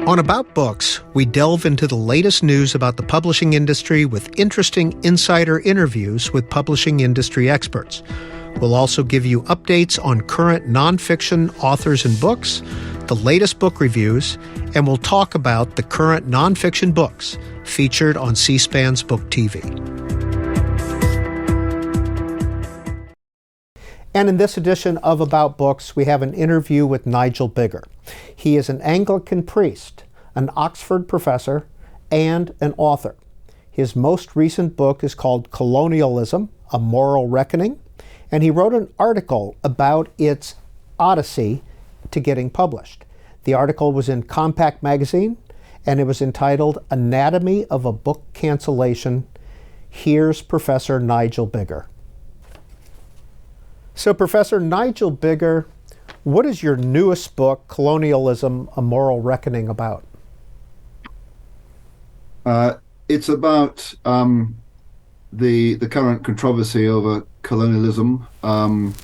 On About Books, we delve into the latest news about the publishing industry with interesting insider interviews with publishing industry experts. We'll also give you updates on current nonfiction authors and books, the latest book reviews, and we'll talk about the current nonfiction books featured on C-SPAN's Book TV. And in this edition of About Books, we have an interview with Nigel Biggar. He is an Anglican priest, an Oxford professor, and an author. His most recent book is called Colonialism, A Moral Reckoning, and he wrote an article about its odyssey to getting published. The article was in Compact Magazine, and it was entitled Anatomy of a Book Cancellation. Here's Professor Nigel Biggar. So, Professor Nigel Biggar, what is your newest book, Colonialism, A Moral Reckoning, about? It's about the current controversy over colonialism. The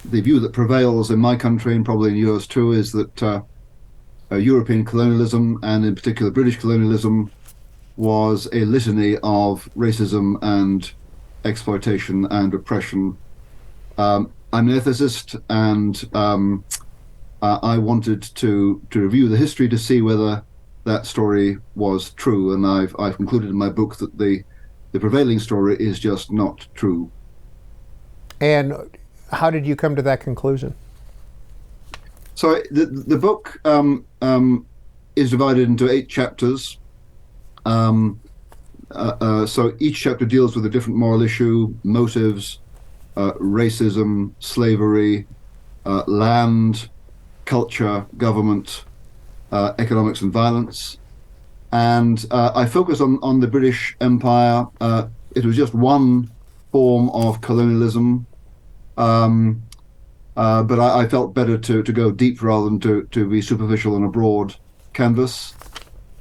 view that prevails in my country, and probably in yours too, is that European colonialism, and in particular British colonialism, was a litany of racism and exploitation and oppression. I'm an ethicist, and I wanted to review the history to see whether that story was true, and I've concluded in my book that the prevailing story is just not true. And how did you come to that conclusion? So the book is divided into 8 chapters. So each chapter deals with a different moral issue: motives, racism, slavery, land, culture, government, economics, and violence. And I focus on the British Empire. It was just one form of colonialism, but I felt better to go deep rather than to be superficial on a broad canvas.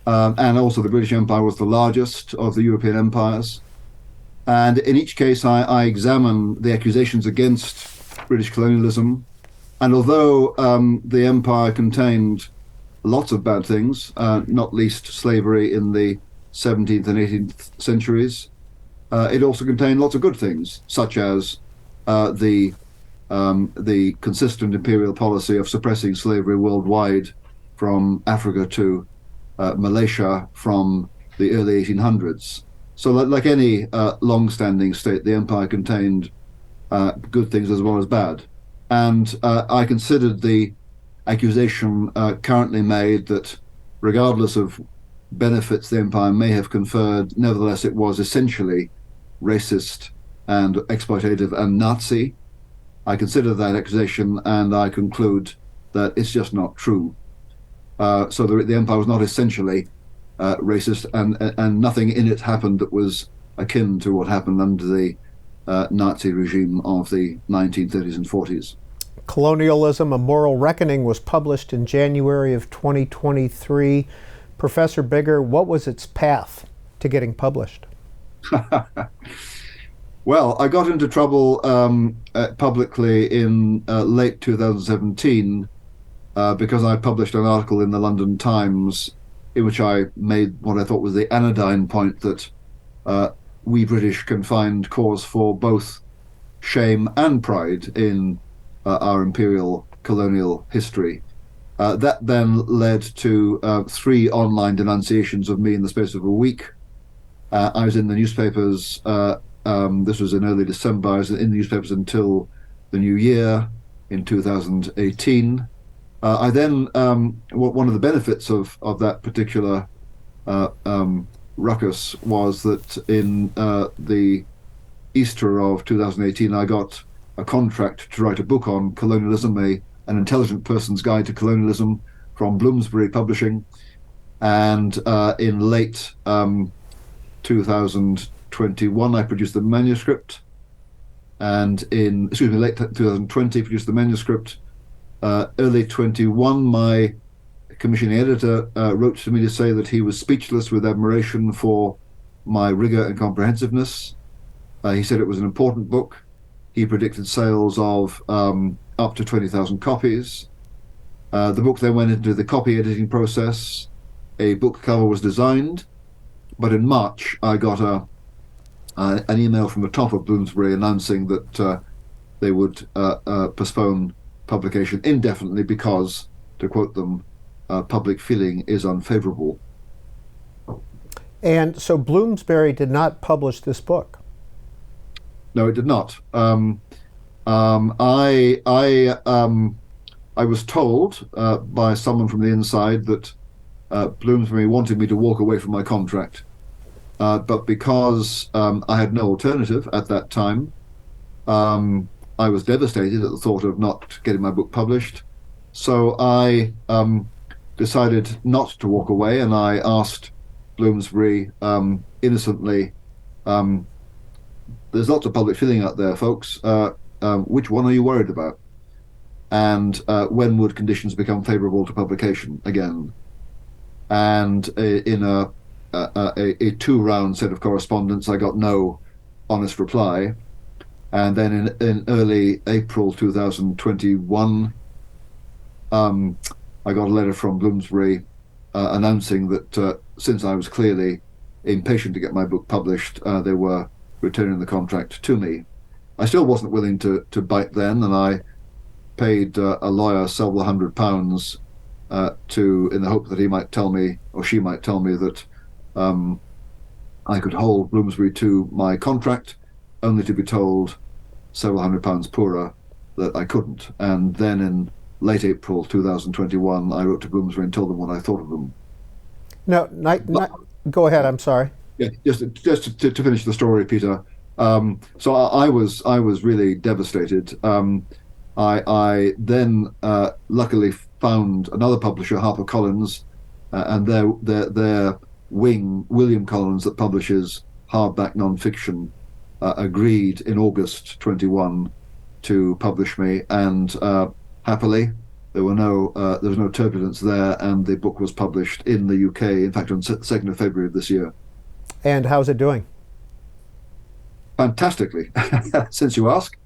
And also the British Empire was the largest of the European empires. And in each case, I examine the accusations against British colonialism. And although the empire contained lots of bad things, not least slavery in the 17th and 18th centuries, it also contained lots of good things, such as the consistent imperial policy of suppressing slavery worldwide from Africa to Malaysia from the early 1800s. So like any long-standing state, the empire contained good things as well as bad. And I considered the accusation currently made that regardless of benefits the empire may have conferred, nevertheless it was essentially racist and exploitative and Nazi. I consider that accusation, and I conclude that it's just not true. So the empire was not essentially racist, and nothing in it happened that was akin to what happened under the Nazi regime of the 1930s and 40s. Colonialism, A Moral Reckoning was published in January of 2023. Professor Biggar, what was its path to getting published? Well, I got into trouble publicly in late 2017 because I published an article in the London Times in which I made what I thought was the anodyne point that we British can find cause for both shame and pride in our imperial colonial history. That then led to 3 online denunciations of me in the space of a week. I was in the newspapers, this was in early December, I was in the newspapers until the new year in 2018. I then, one of the benefits of that particular ruckus was that in the Easter of 2018, I got a contract to write a book on colonialism, an intelligent person's guide to colonialism, from Bloomsbury Publishing. And in late 2021, I produced the manuscript. And in, late 2020, produced the manuscript. Early 21, my commissioning editor wrote to me to say that he was speechless with admiration for my rigor and comprehensiveness. He said it was an important book. He predicted sales of up to 20,000 copies. The book then went into the copy editing process. A book cover was designed, but in March I got an email from the top of Bloomsbury announcing that they would postpone publication indefinitely because, to quote them, public feeling is unfavorable. And so Bloomsbury did not publish this book. No, it did not. I was told by someone from the inside that Bloomsbury wanted me to walk away from my contract, but because I had no alternative at that time, I was devastated at the thought of not getting my book published. So I decided not to walk away, and I asked Bloomsbury innocently, there's lots of public feeling out there, folks. Which one are you worried about? And when would conditions become favorable to publication again? And in a 2-round set of correspondence, I got no honest reply. And then in early April 2021, I got a letter from Bloomsbury announcing that since I was clearly impatient to get my book published, they were returning the contract to me. I still wasn't willing to bite then, and I paid a lawyer several £100 in the hope that he might tell me, or she might tell me, that I could hold Bloomsbury to my contract, only to be told several £100 poorer that I couldn't. And then in late April 2021, I wrote to Bloomsbury and told them what I thought of them. No, go ahead. I'm sorry. Yeah, just to finish the story, Peter. So I was really devastated. I then luckily found another publisher, HarperCollins, and their wing, William Collins, that publishes hardback nonfiction, agreed in August 21 to publish me, and happily there was no turbulence there, and the book was published in the UK, in fact, on 2nd of February of this year. And how's it doing? Fantastically, since you ask.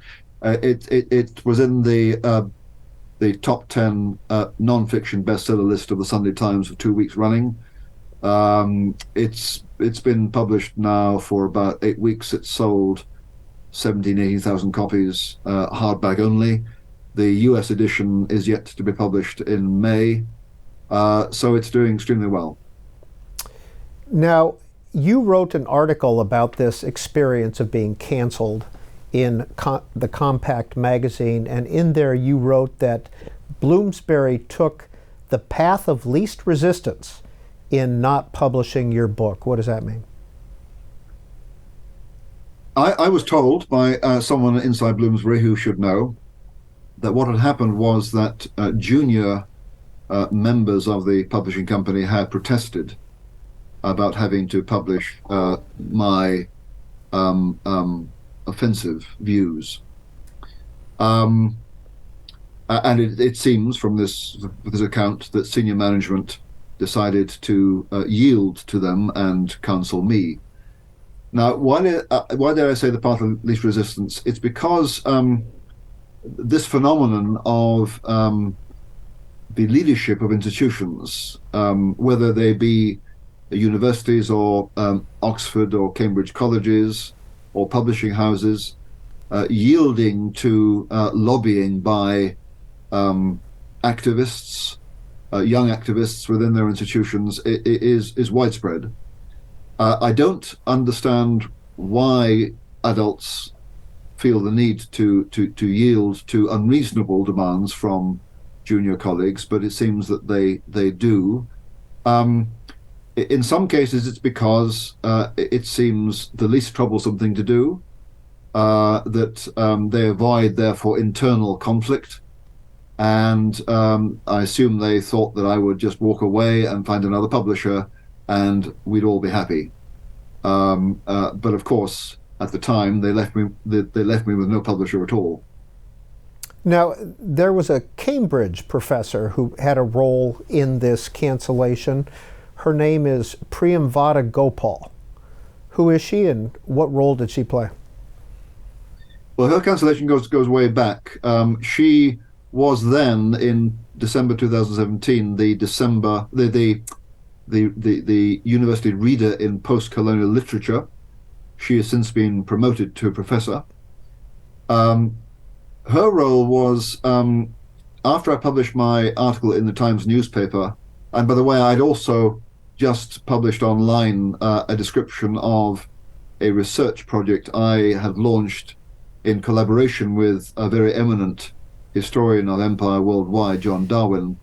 It was in the top 10 non-fiction bestseller list of the Sunday Times for 2 weeks running. It's been published now for about 8 weeks. It's sold 18,000 copies, hardback only. The US edition is yet to be published in May, so it's doing extremely well. Now, you wrote an article about this experience of being canceled in the Compact magazine, and in there you wrote that Bloomsbury took the path of least resistance in not publishing your book. What does that mean? I was told by someone inside Bloomsbury who should know that what had happened was that junior members of the publishing company had protested about having to publish my offensive views. And it seems from this account that senior management decided to yield to them and counsel me. Now, why did I say the path of least resistance? It's because this phenomenon of the leadership of institutions, whether they be universities or Oxford or Cambridge colleges or publishing houses, yielding to lobbying by activists, young activists within their institutions, is widespread. I don't understand why adults feel the need to yield to unreasonable demands from junior colleagues, but it seems that they do. In some cases, it's because it seems the least troublesome thing to do, that they avoid, therefore, internal conflict. And I assume they thought that I would just walk away and find another publisher and we'd all be happy. But of course, at the time, they left me with no publisher at all. Now, there was a Cambridge professor who had a role in this cancellation. Her name is Priyamvada Gopal. Who is she, and what role did she play? Well, her cancellation goes way back. She was then in December 2017, the university reader in post-colonial literature. She has since been promoted to a professor. Her role was, after I published my article in the Times newspaper, and by the way, I'd also just published online a description of a research project I had launched in collaboration with a very eminent historian of empire worldwide, John Darwin.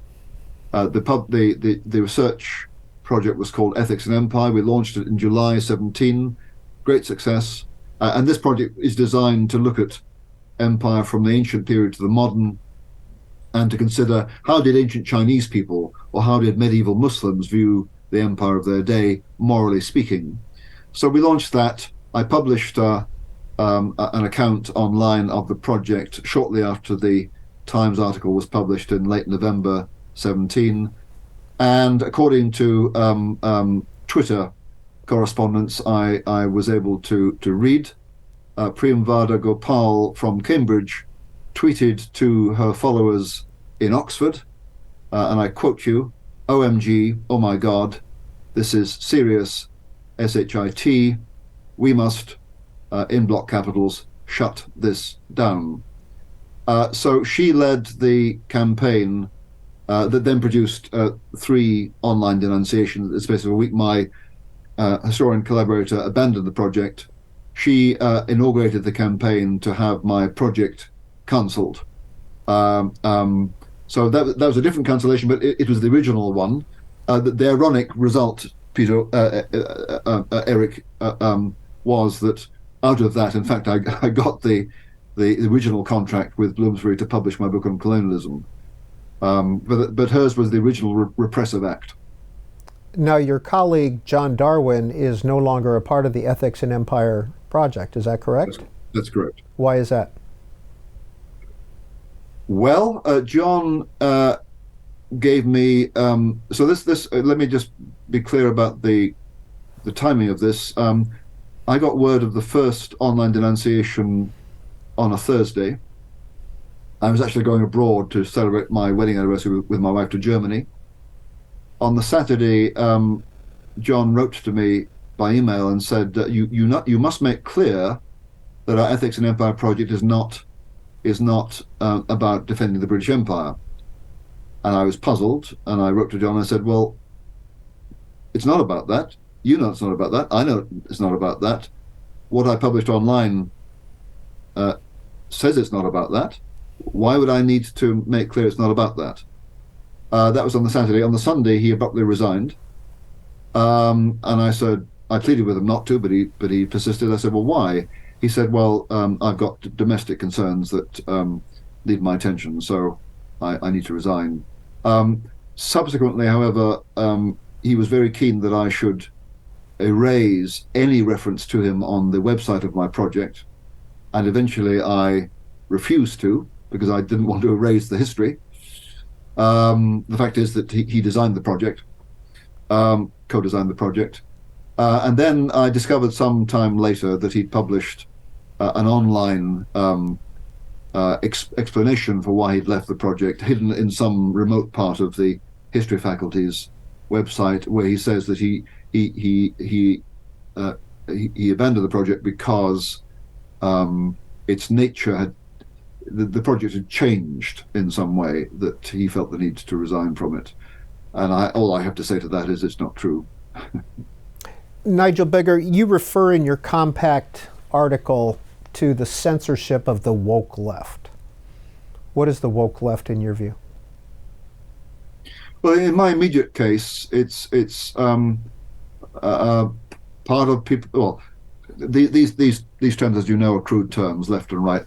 The research project was called Ethics and Empire. We launched it in July 17, great success. And this project is designed to look at empire from the ancient period to the modern, and to consider how did ancient Chinese people or how did medieval Muslims view the empire of their day, morally speaking. So we launched that. I published an account online of the project shortly after the Times article was published in late November 17. And according to Twitter correspondence I was able to read, Priyamvada Gopal from Cambridge tweeted to her followers in Oxford, and I quote you, "OMG, oh my God, this is serious, SHIT, we must, in block capitals, shut this down." So she led the campaign that then produced 3 online denunciations in the space of a week. My historian collaborator abandoned the project. She inaugurated the campaign to have my project cancelled. So that was a different cancellation, but it was the original one. The ironic result, Peter, Eric, was that out of that, in fact, I got the original contract with Bloomsbury to publish my book on colonialism. But hers was the original repressive act. Now, your colleague John Darwin is no longer a part of the Ethics and Empire project. Is that correct? That's correct. Why is that? Well, John gave me so this. Let me just be clear about the timing of this. I got word of the first online denunciation on a Thursday. I was actually going abroad to celebrate my wedding anniversary with my wife to Germany. On the Saturday, John wrote to me by email and said, "You must make clear that our Ethics and Empire project is not about defending the British Empire." And I was puzzled, and I wrote to John and I said, "Well, it's not about that. You know it's not about that. I know it's not about that. What I published online says it's not about that. Why would I need to make clear it's not about that?" That was on the Saturday. On the Sunday, he abruptly resigned. And I said, I pleaded with him not to, but he persisted. I said, "Well, why?" He said, "Well, I've got domestic concerns that need my attention, so I need to resign." Subsequently, however, he was very keen that I should erase any reference to him on the website of my project. And eventually I refused to, because I didn't want to erase the history. The fact is that he designed the project, co-designed the project. And then I discovered some time later that he'd published an online explanation for why he'd left the project, hidden in some remote part of the history faculty's website, where he says that he abandoned the project because its nature had, the project had changed in some way, that he felt the need to resign from it. And all I have to say to that is it's not true. Nigel Biggar, you refer in your compact article to the censorship of the woke left. What is the woke left in your view? Well, in my immediate case, it's part of people. Well, these terms, as you know, are crude terms, left and right.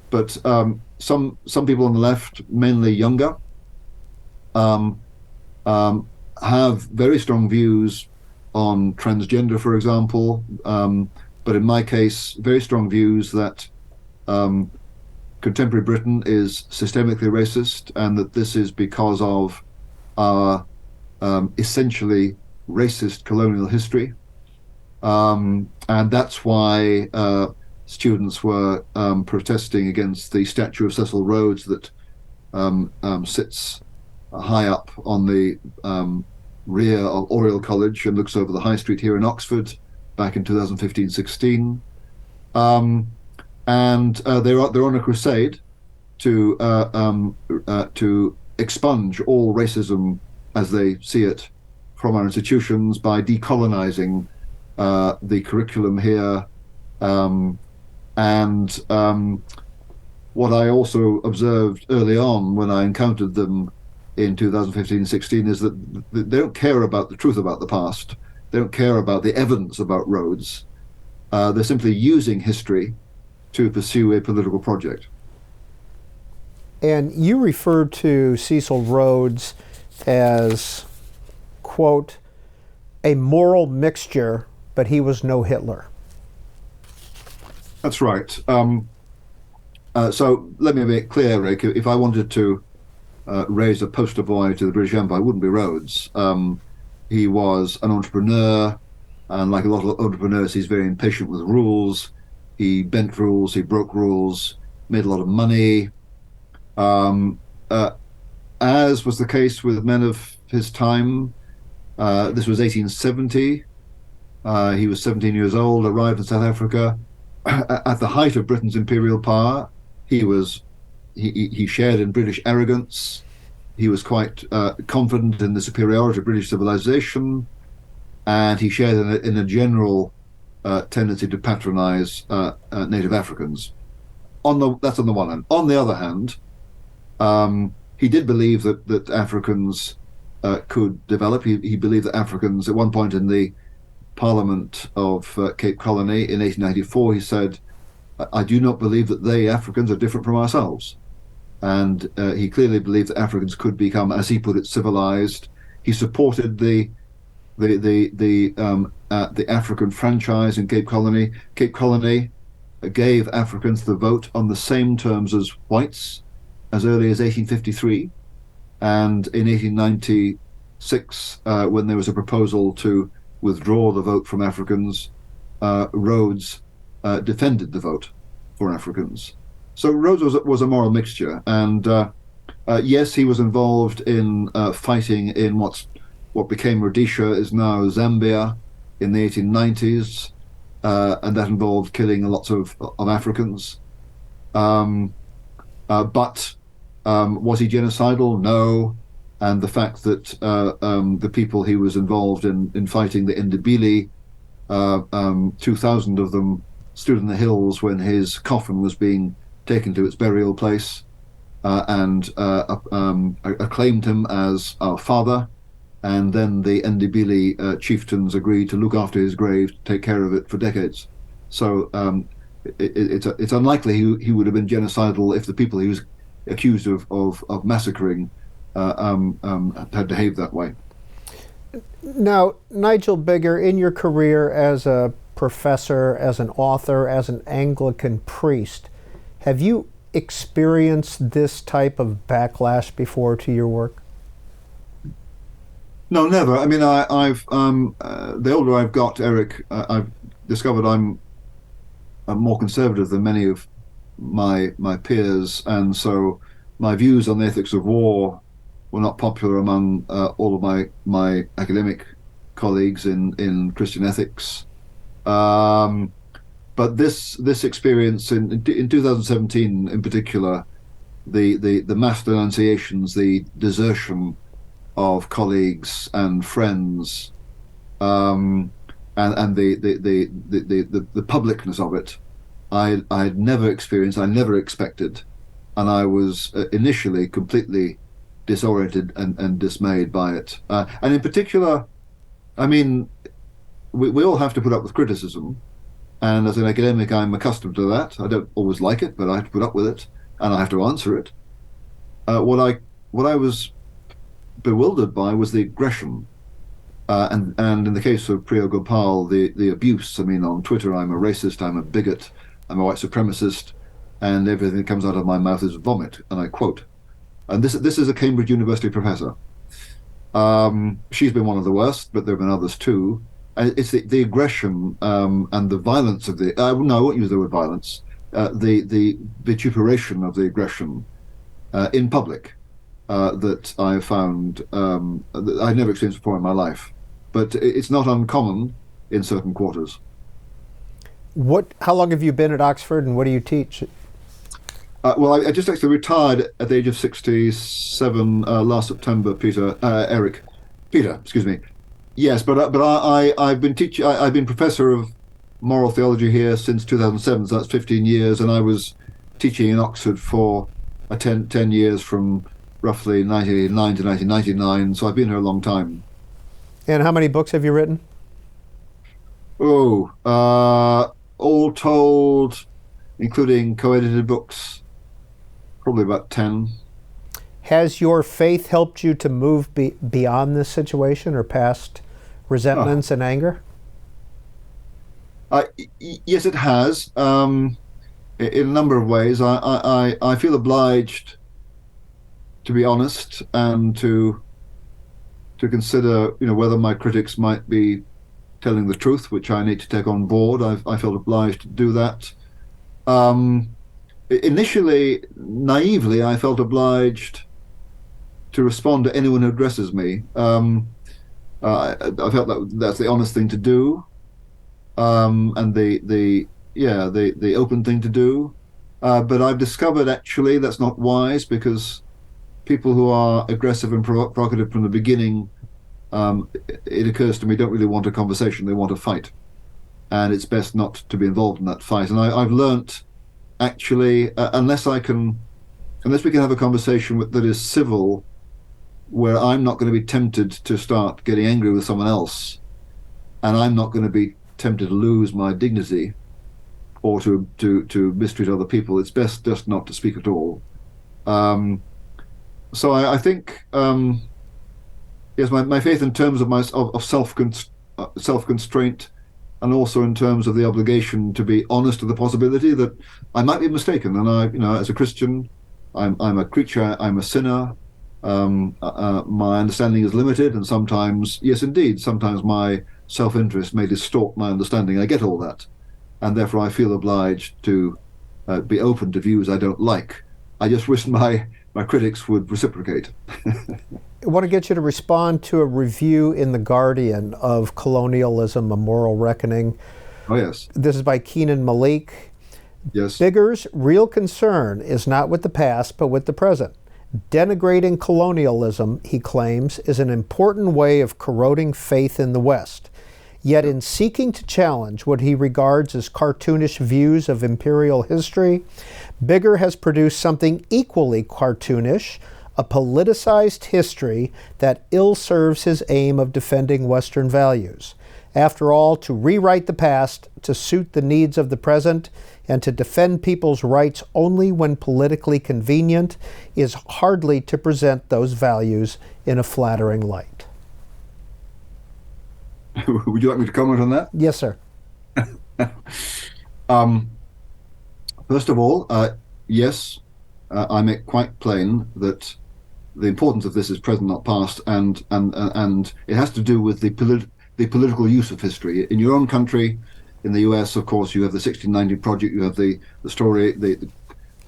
But some people on the left, mainly younger, have very strong views on transgender, for example. But in my case, very strong views that contemporary Britain is systemically racist, and that this is because of our essentially racist colonial history. And that's why students were protesting against the statue of Cecil Rhodes that sits high up on the rear of Oriel College and looks over the High Street here in Oxford back in 2015-16. And they're on a crusade to expunge all racism as they see it from our institutions by decolonizing the curriculum here. What I also observed early on when I encountered them in 2015-16 is that they don't care about the truth about the past. They don't care about the evidence about Rhodes. They're simply using history to pursue a political project. And you referred to Cecil Rhodes as, quote, a moral mixture, but he was no Hitler. That's right. So let me make clear, Rick, if I wanted to raise a poster boy to the British Empire, it wouldn't be Rhodes. He was an entrepreneur, and like a lot of entrepreneurs, he's very impatient with rules. He bent rules, he broke rules, made a lot of money. As was the case with men of his time, this was 1870. He was 17 years old, arrived in South Africa. At the height of Britain's imperial power, he shared in British arrogance. He was quite confident in the superiority of British civilization, and he shared in a general tendency to patronize native Africans. That's on the one hand. On the other hand, he did believe that Africans could develop. He believed that Africans, at one point in the Parliament of Cape Colony in 1894, he said, "I do not believe that they, Africans, are different from ourselves." And he clearly believed that Africans could become, as he put it, civilized. He supported the African franchise in Cape Colony. Cape Colony gave Africans the vote on the same terms as whites as early as 1853. And in 1896, when there was a proposal to withdraw the vote from Africans, Rhodes defended the vote for Africans. So Rhodes was a moral mixture, and yes, he was involved in fighting in what became Rhodesia, is now Zambia, in the 1890s, and that involved killing lots of Africans. But was he genocidal? No. And the fact that the people he was involved in fighting, the Ndebele, 2,000 of them stood in the hills when his coffin was being taken to its burial place, and acclaimed him as our father. And then the Ndebele chieftains agreed to look after his grave, take care of it for decades. So it's unlikely he would have been genocidal if the people he was accused of massacring had behaved that way. Now, Nigel Biggar, in your career as a professor, as an author, as an Anglican priest, have you experienced this type of backlash before to your work? No, never. I mean, I've the older I've got, Eric, I've discovered I'm more conservative than many of my peers, and so my views on the ethics of war were not popular among all of my academic colleagues in Christian ethics. But this experience in 2017 in particular, the mass denunciations, the desertion of colleagues and friends, and the publicness of it, I had never experienced, I never expected, and I was initially completely disoriented and dismayed by it. And in particular, I mean, we all have to put up with criticism, and as an academic, I'm accustomed to that. I don't always like it, but I have to put up with it, and I have to answer it. What I was bewildered by was the aggression, and in the case of Priya Gopal, the abuse. I mean, on Twitter, I'm a racist, I'm a bigot, I'm a white supremacist, and everything that comes out of my mouth is vomit, and I quote. And this is a Cambridge University professor. She's been one of the worst, but there have been others too. And it's the aggression and the violence of the. No, I won't use the word violence. The vituperation of the aggression in public, that I found that I'd never experienced before in my life. But it's not uncommon in certain quarters. How long have you been at Oxford, and what do you teach? Well, I just actually retired at the age of 67 last September, Peter, excuse me. Yes, but I've been teaching. I've been professor of moral theology here since 2007, so that's 15 years, and I was teaching in Oxford for 10 years from roughly 1989 to 1999. So I've been here a long time. And how many books have you written? Oh, all told, including co-edited books, probably about 10. Has your faith helped you to move beyond this situation or past resentments and anger? Yes, it has. In a number of ways. I feel obliged to be honest and to consider, whether my critics might be telling the truth, which I need to take on board. I felt obliged to do that. Initially, naively, I felt obliged to respond to anyone who addresses me. I felt that's the honest thing to do, and the open thing to do. But I've discovered actually that's not wise, because people who are aggressive and provocative from the beginning, it occurs to me, don't really want a conversation. They want a fight, and it's best not to be involved in that fight. And I've learnt, actually, unless we can have a conversation that is civil, where I'm not going to be tempted to start getting angry with someone else, and I'm not going to be tempted to lose my dignity or to mistreat other people, it's best just not to speak at all. So I think, yes, my faith in terms of self-constraint, and also in terms of the obligation to be honest to the possibility that I might be mistaken. And as a Christian, I'm a creature, I'm a sinner. My understanding is limited, and sometimes, yes, indeed, sometimes my self-interest may distort my understanding. I get all that, and therefore I feel obliged to be open to views I don't like. I just wish my critics would reciprocate. I want to get you to respond to a review in The Guardian of Colonialism, A Moral Reckoning. Oh, yes. This is by Keenan Malik. Yes. Biggar's real concern is not with the past, but with the present. Denigrating colonialism, he claims, is an important way of corroding faith in the West. Yet in seeking to challenge what he regards as cartoonish views of imperial history, Biggar has produced something equally cartoonish, a politicized history that ill serves his aim of defending Western values. After all, to rewrite the past to suit the needs of the present and to defend people's rights only when politically convenient is hardly to present those values in a flattering light. Would you like me to comment on that? Yes, sir. First of all, yes, I make quite plain that the importance of this is present, not past, and it has to do with the political use of history. In your own country, in the US, of course, you have the 1690 Project, you have the story, the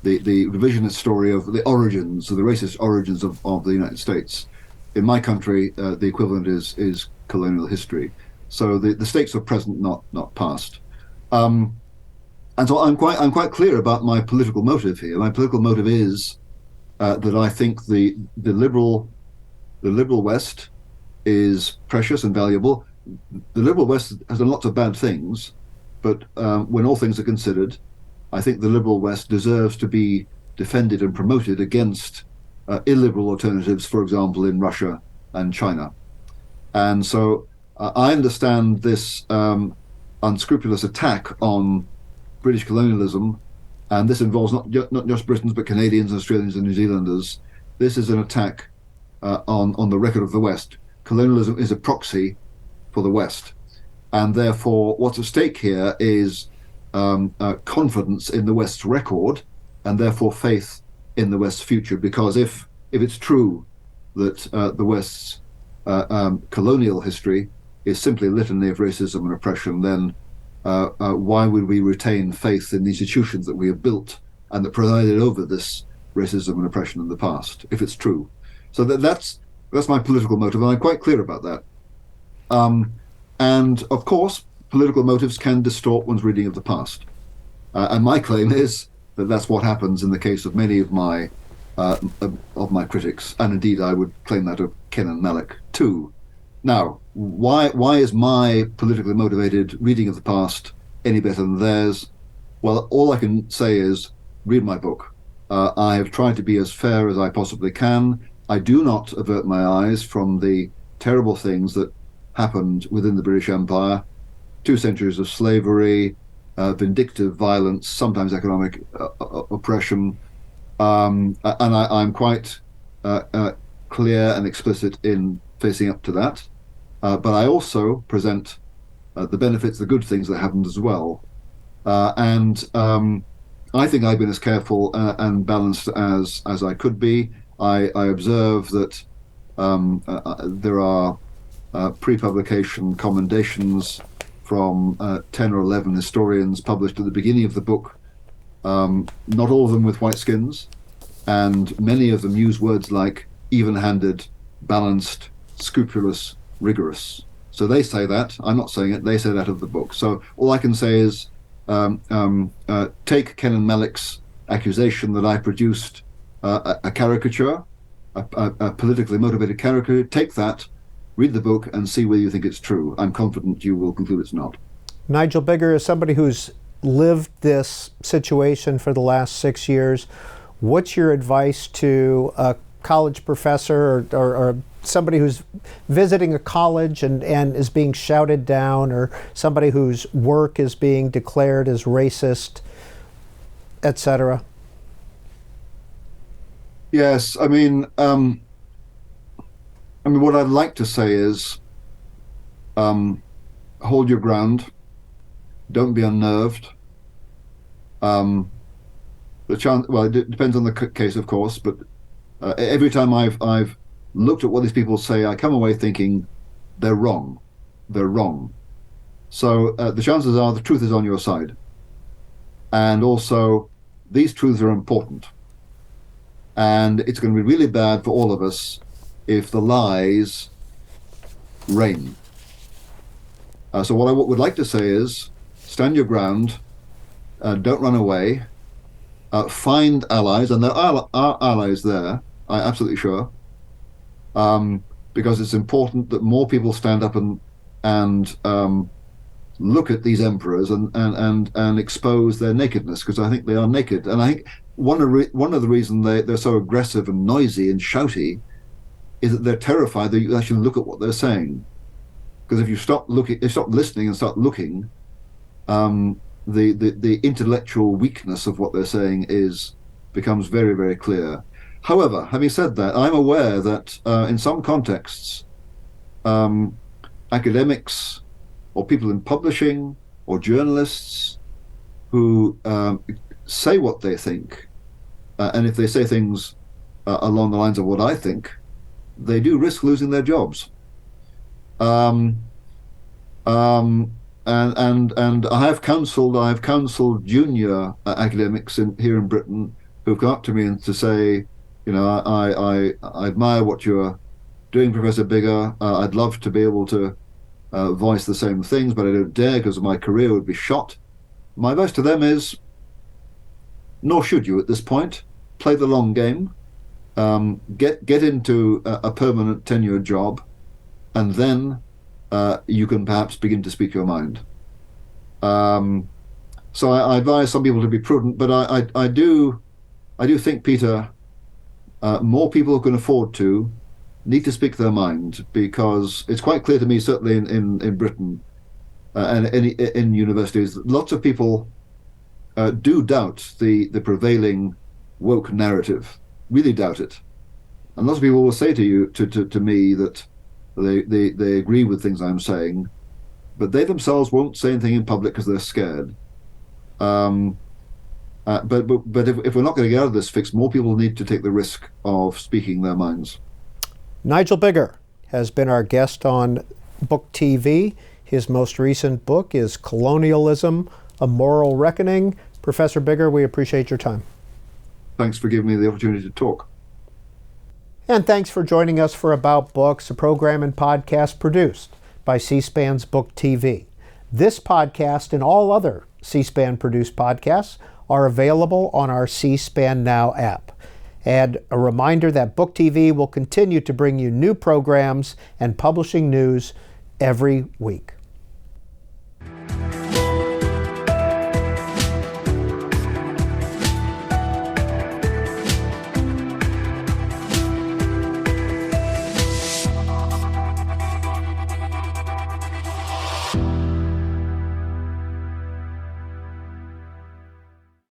revisionist story of the origins, of the racist origins of the United States. In my country, the equivalent is colonial history. So the stakes are present, not past. And so I'm quite clear about my political motive here. My political motive is that I think the liberal West is precious and valuable. The liberal West has done lots of bad things, but when all things are considered, I think the liberal West deserves to be defended and promoted against illiberal alternatives, for example, in Russia and China. And so I understand this unscrupulous attack on British colonialism, and this involves not just Britons, but Canadians, Australians, and New Zealanders. This is an attack on the record of the West. Colonialism is a proxy for the West, and therefore what's at stake here is confidence in the West's record, and therefore faith in the West's future. Because if it's true that the West's colonial history is simply a litany of racism and oppression, then why would we retain faith in the institutions that we have built and that presided over this racism and oppression in the past, if it's true? So that's my political motive, and I'm quite clear about that. And of course, political motives can distort one's reading of the past. And my claim is that that's what happens in the case of many of my critics, and indeed I would claim that of Ken and Malick too. Now, why is my politically motivated reading of the past any better than theirs? Well, all I can say is read my book. I have tried to be as fair as I possibly can. I do not avert my eyes from the terrible things that happened within the British Empire. 2 centuries of slavery, vindictive violence, sometimes economic oppression. And I'm quite clear and explicit in facing up to that. But I also present the benefits, the good things that happened as well. And I think I've been as careful and balanced as I could be. I observe that there are pre-publication commendations from 10 or 11 historians published at the beginning of the book, not all of them with white skins, and many of them use words like even-handed, balanced, scrupulous, rigorous. So they say that. I'm not saying it. They say that of the book. So all I can say is take Ken and Malick's accusation that I produced a caricature, a politically motivated caricature. Take that, read the book, and see whether you think it's true. I'm confident you will conclude it's not. Nigel Biggar, as somebody who's lived this situation for the last 6 years, what's your advice to a college professor or somebody who's visiting a college and is being shouted down, or somebody whose work is being declared as racist, etc.? Yes, I mean, what I'd like to say is, hold your ground, don't be unnerved. Well, it depends on the case, of course, but every time I've looked at what these people say, I come away thinking they're wrong. They're wrong. So the chances are the truth is on your side. And also, these truths are important. And it's going to be really bad for all of us if the lies reign. So what I would like to say is, stand your ground, don't run away, find allies, and there are allies there, I'm absolutely sure, because it's important that more people stand up and look at these emperors and expose their nakedness, because I think they are naked. And I think one of the reasons they're so aggressive and noisy and shouty is that they're terrified that you actually look at what they're saying. Because if you stop listening and start looking, the intellectual weakness of what they're saying becomes very, very clear. However, having said that, I'm aware that in some contexts, academics or people in publishing or journalists who say what they think, and if they say things along the lines of what I think, they do risk losing their jobs. And I've counseled junior academics here in Britain who've come up to me and to say, I admire what you're doing, Professor Biggar. I'd love to be able to voice the same things, but I don't dare because my career would be shot. My advice to them is, nor should you at this point. Play the long game. Get into a permanent tenured job, and then you can perhaps begin to speak your mind. So I advise some people to be prudent, but I do think, Peter, more people who can afford to need to speak their mind, because it's quite clear to me, certainly in Britain and in universities, lots of people do doubt the prevailing woke narrative, really doubt it. And lots of people will say to me that they agree with things I'm saying, but they themselves won't say anything in public because they're scared. But if we're not going to get out of this fix, more people need to take the risk of speaking their minds. Nigel Biggar has been our guest on Book TV. His most recent book is Colonialism, A Moral Reckoning. Professor Biggar, we appreciate your time. Thanks for giving me the opportunity to talk. And thanks for joining us for About Books, a program and podcast produced by C-SPAN's Book TV. This podcast and all other C-SPAN produced podcasts are available on our C-SPAN Now app. And a reminder that Book TV will continue to bring you new programs and publishing news every week.